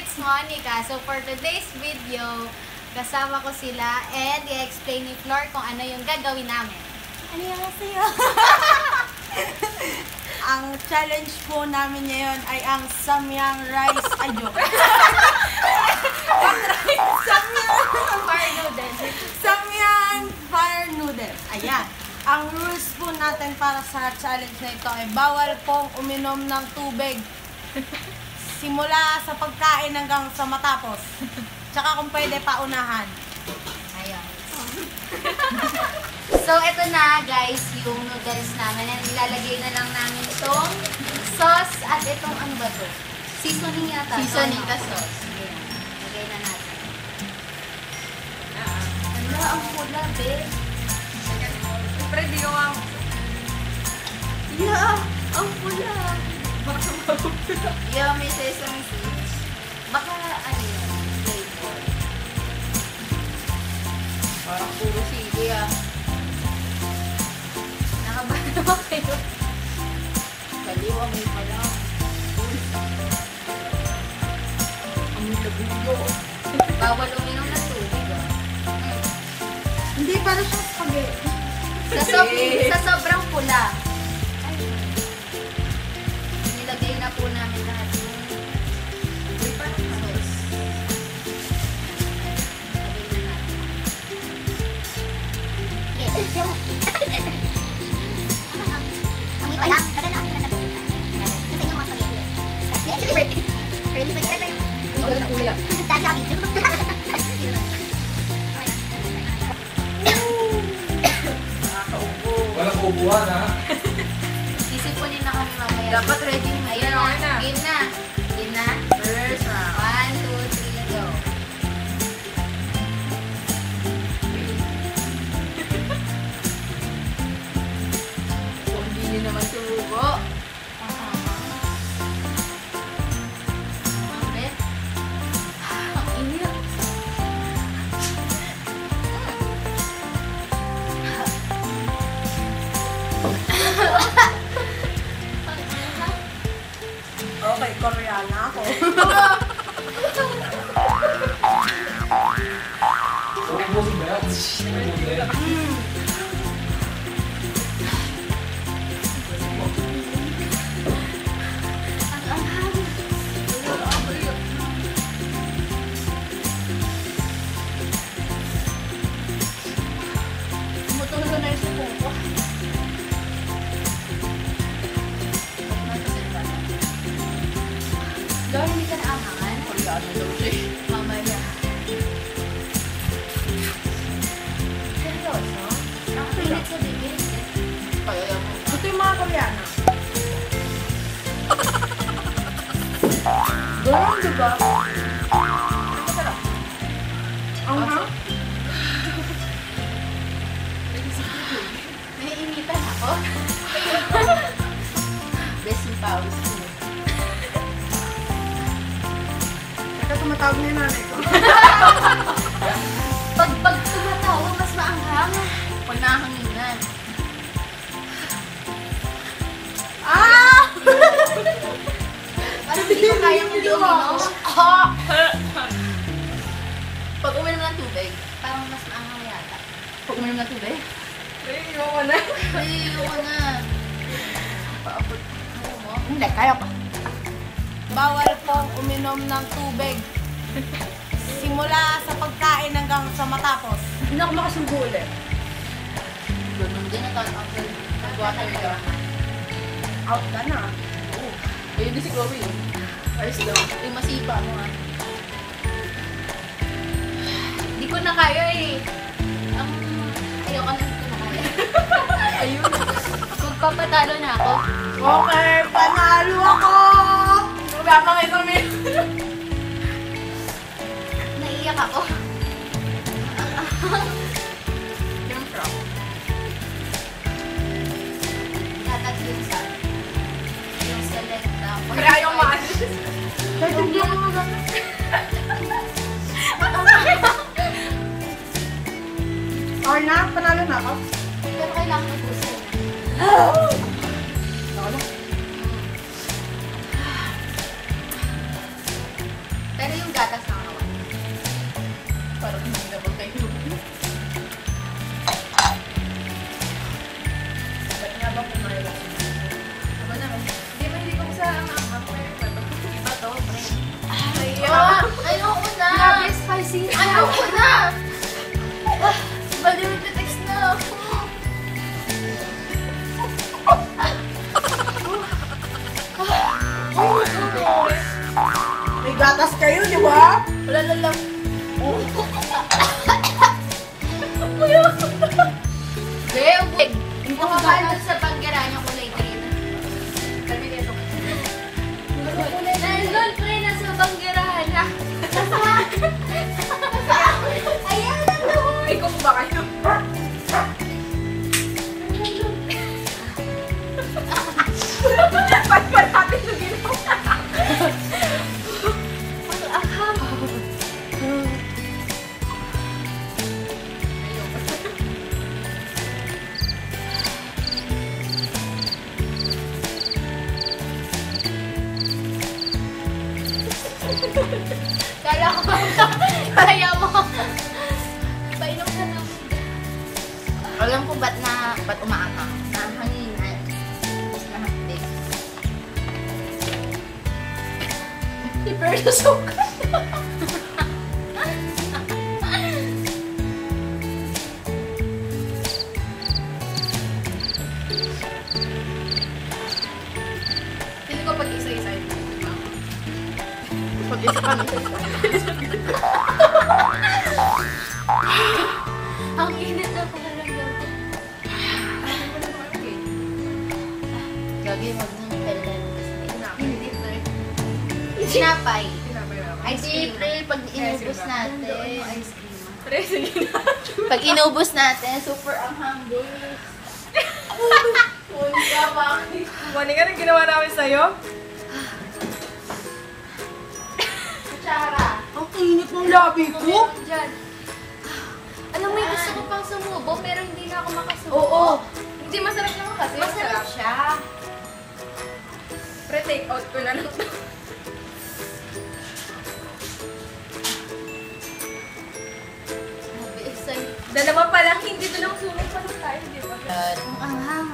it's Monica. So for today's video, kasama ko sila and i-explain ni Flor kung ano yung gagawin namin. Ano yung sa'yo? Ang challenge po namin ngayon ay ang Samyang Rice. Fire noodles. Samyang Fire Noodles. Ayan. Ang rules po natin para sa challenge na ito ay bawal pong uminom ng tubig. Simula sa pagkain hanggang sa matapos. Tsaka kung pwede, paunahan. Ayun. So, ito na guys, yung noodles namin. And ilalagay na lang namin itong sauce at itong ano ba ito? Seasoning yata. Seasoning na sauce. Ayan. Lagay na natin. Ano, ang pula, babe. Siyempre, di ko ang... Yeah, ang pula. Yeah, may sesame seeds. Baka, ano yun, flavor. Parang puro sili ah. Nakabalo ba kayo? Baliw, amoy pa lang. Amoy na bulo. Bawal uminom ng tubig, ah. Hindi, para siyang spaghetti. Sa sobrang pula. Nilagay na po namin lahat yung sauce. Lagay na natin. Amoy pa lang. Kasi lang ang pinatapos. Kasi yung mga spaghetti. Really spaghetti yung... Wala na kuya. Dahil sa video. Nakakaubo. Walang ubuhan, ha? Sisipunin na kami mamaya. Dapat ready na. Ayun na. Game na. Game na. First round. 1, 2, 3, go. Kung hindi nyo naman sumubo. Mabit. Ang init. Okay, Koreana ako. Uubusin ba yan? Uubusin. Tumutulo na yung suko ko. Lord, hindi ka naamangan? Koreano daw siya. Mamaya. Seryoso? Ang pilit sa bibig. Kaya mo. Ito yung mga Koreana. Ganun, diba? Ang ha? Naiinitan ako. Best yung pawis ko. Teka, tumatawag na yung nanay ko. Pag tumatawa, mas maanghang. Pag nahanginan. Ah! Parang hindi ko kayang hindi uminom. Pag uminom ng tubig. Parang mas maanghang yata. Pag uminom ng tubig. Ayoko na. Ay, ayoko na. Paapot. Ano mo? Hindi, kaya pa. Bawal pong uminom ng tubig. Simula sa pagkain hanggang sa matapos. Hindi ako makasumbo ulit. Ganun din ang after nag-water ka. Out ka na. Oo. Ayun din si Chloe. Ayos daw. Yung masipa mo ah. Hindi ko na kaya eh. Ayoko na, hindi ko na kaya. Ayun. Magpapatalo na ako. Okay, panalo ako! Wala pa kayo kami. Naiiyak ako. Yung frog. Dapat yun sa yung select na. Kaya yung maalis. Kahit hindi ako maganda. Or na, panalo na ako. Pero kailangan ubusin. Pero yung gatas na kawan. Parang hindi na magkayo. Ba't nga ba kumain ako? Aba naman. Hindi man hindi ko sa ang Iba to, pre. Ayoko na! Grabe, spicy. Ayoko na! Baliwit na text na ako. May gatas kayo, di ba? Wala na lang. Beg! Yung kumakain doon sa banggera niya kulay green. Kami nito. Nandun, pre, nasa banggerahan na. Ayan, nandun. Ay, kung ba kayo? Pagpal natin na ginawa. Kala ko kaya mo. Painom ka na. Alam ko ba't umaakang. Nahanginan. Tapos nahapdik. Iperlusok ka. Hindi ko pag isa-isa yun. Pag-isa ka na. Ang init na pakaramdam ko. Gagi, wag nang kailan. Hindi na eh. Sinapay. Tinapay na ako. Ay, pre, pag inubos natin. Pre, sige na. Pag inubos natin, super ang hambing. Punta, bakit? Mani ka nang ginawa namin sa'yo? Kutsara. Ang init ng labi ko. Diyan. Alam mo, gusto ko pang sumubo, pero hindi na ako makasubo. Oo. Hindi, masarap naman kasi. Masarap siya. Pre, take out ko na lang. Mabilisan. Dalawa pa lang, hindi to lang sulit pa lang tayo, di ba? Ang anghang.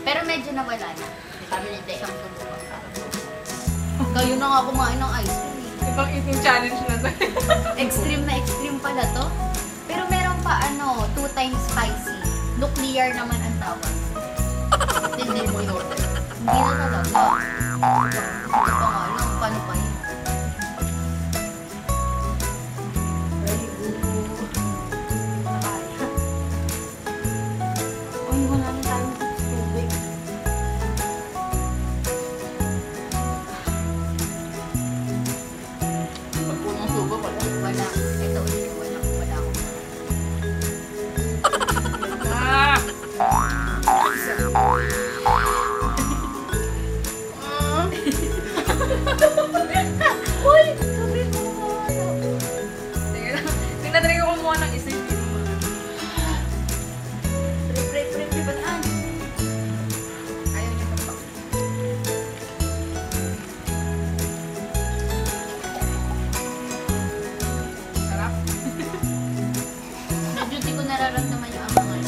Pero medyo nawala na. Kami nito isang subukan. Kayo na nga kumain ng ice cream. Ibang eating challenge na to. Extreme na extreme pala to. Pero meron pa 2 times spicy. Nuclear naman ang tawag. Hindi mo in-order. Hindi na talaga. Hindi pa nga lang. Paano pa yun? Ay, wala na tayong tubig. Pag unang subo, wala. Ito ulit. Wala ako. Ah! Uy! Sabi ko nga. Sige lang. Tingnan rin ko kumuha ng isa. Pre, bataan. Ayaw niya pa pa. Sarap. Medyo di ko nararamdaman yung angangan.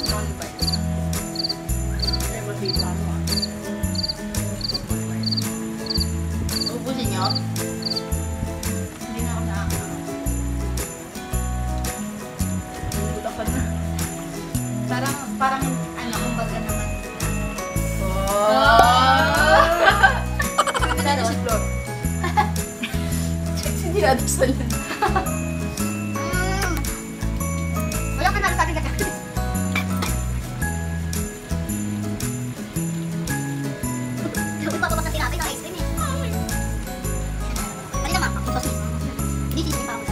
Small bite. Ay, matita mo ah. Small bite. Ubusin nyo? Hindi na ako nakakakaroon. Bulakan na. Parang kumbaga naman. Pero si Flor. Hindi natin sa lang. Walang panalo sa akin gatas. Lubog pa ako sa tinapay ng ice cream eh. Dali naman, ang sauce mismo. Hindi cheese pa ako.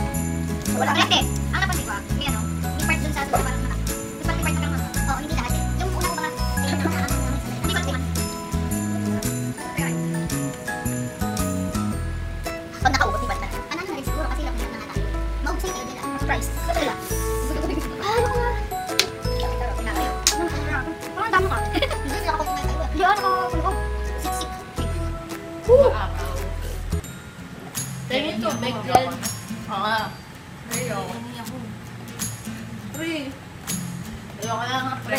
Wala ka lahat eh. Ang napansin ko may may part dun sa parang manak. May part na parang manak. Oo, hindi lahat eh. Yung una ko mga, hindi part naman. tubig dyan. Oo. Ayaw. Hindi ako. Pre. Ayoko na nga, pre.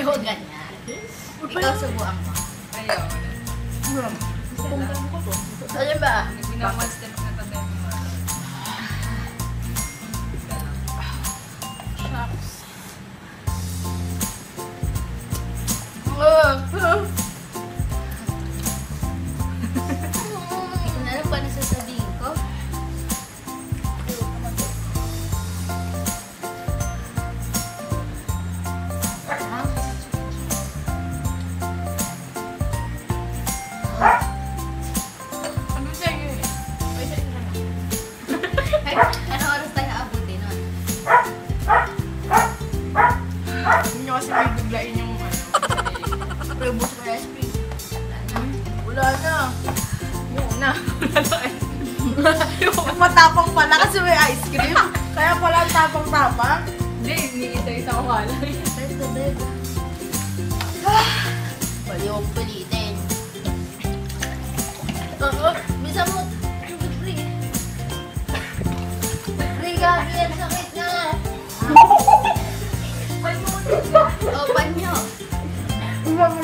Huwag ganyan. Ikaw subuan mo. Ayaw. Tunggan ko to. Ano ba? One step na tabi mo. Shucks. Hindi ko na alam paano sasabihin ko. Ano sa'yo eh? Ay, sa'yo na lang. Ay, ano oras tayo aabuti nun? Hindi nyo kasi may biglain yung ano. Pre, buso ko rice cream. Wala na. Yun na. Wala na. Matapang pala kasi may ice cream. Kaya pala ang tapang-tapang. Hindi, iniisa-isa ko nga lang. Let's go, babe. Pali akong palitin. Oo, bisa mo. Pre. Pre, gagi yan. Sakit na. Oh, panyo. Panyo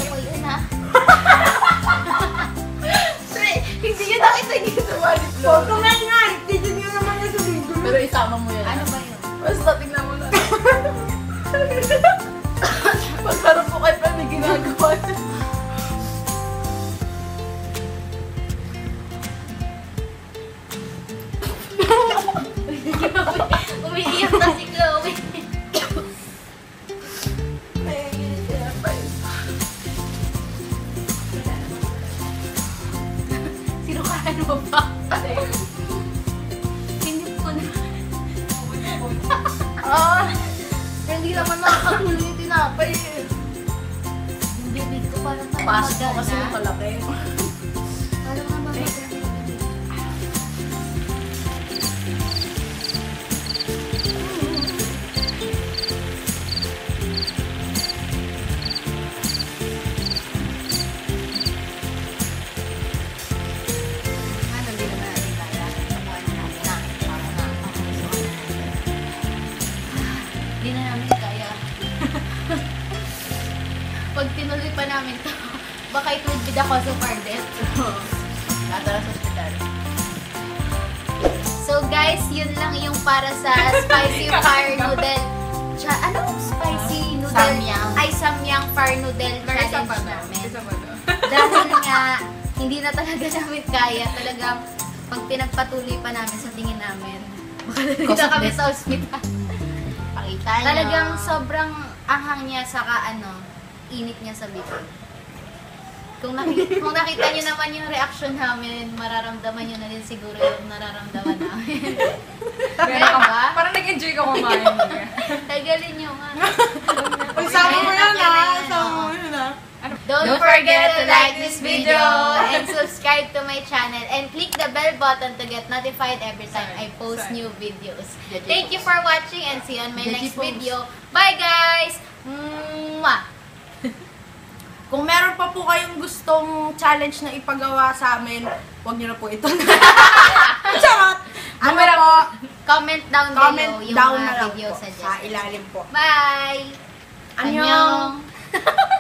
ko yun, ha? Pre, hindi yun nakita niyo sa wallet lo. Photo nga nga. Tigil nyo naman yung sa video. Pero isama mo yan. Ano ba yun? Basta tingnan mo lang. Pagharap ko kay Pre, may ginagawa na. Umiiyak na si Chloe. Sinukaan mo ba? Pinip ko na. Hindi naman nakakatuloy yung tinapay eh. Yung bibig ko parang Pasok ko kasi yung malaki. Parang namamaga. Ano, hindi naman natin kaya. Nakuha na natin na. Para na. Hindi na namin kaya. Pag tinuloy pa namin to, baka it would be the cause of our death. Natara sa hospital. So guys, yun lang yung para sa spicy fire noodle. Anong spicy noodle? Samyang. Ay, samyang fire noodle Isa pa challenge daw. namin. Isa pa daw. Dahil nga, hindi na talaga namin kaya. Talagang, pag pinagpatuloy pa namin sa tingin namin, baka Cause na of kami death. sa ospital. Pakita niyo. Talagang sobrang anghang niya, saka init niya sa bibig. Kung nakita niyo naman yung reaction namin, mararamdaman niyo na din siguro yung nararamdaman namin. Kaya ba? Parang nag-enjoy ka kumain. Tagalin niyo nga. Uy, sama mo yan ha. Ayan, Sama oo. mo yun ha. Don't forget to like this video and subscribe to my channel and click the bell button to get notified every time I post new videos. Thank you for watching and see you on my next video. Bye guys! Mwah! Kung meron pa po kayong gustong challenge na ipagawa sa amin, huwag niyo na po ito. Charot! Ano po? Comment down Comment below yung down mga na lang video po sa suggestions. ilalim po. Bye! Annyeong! Annyeong!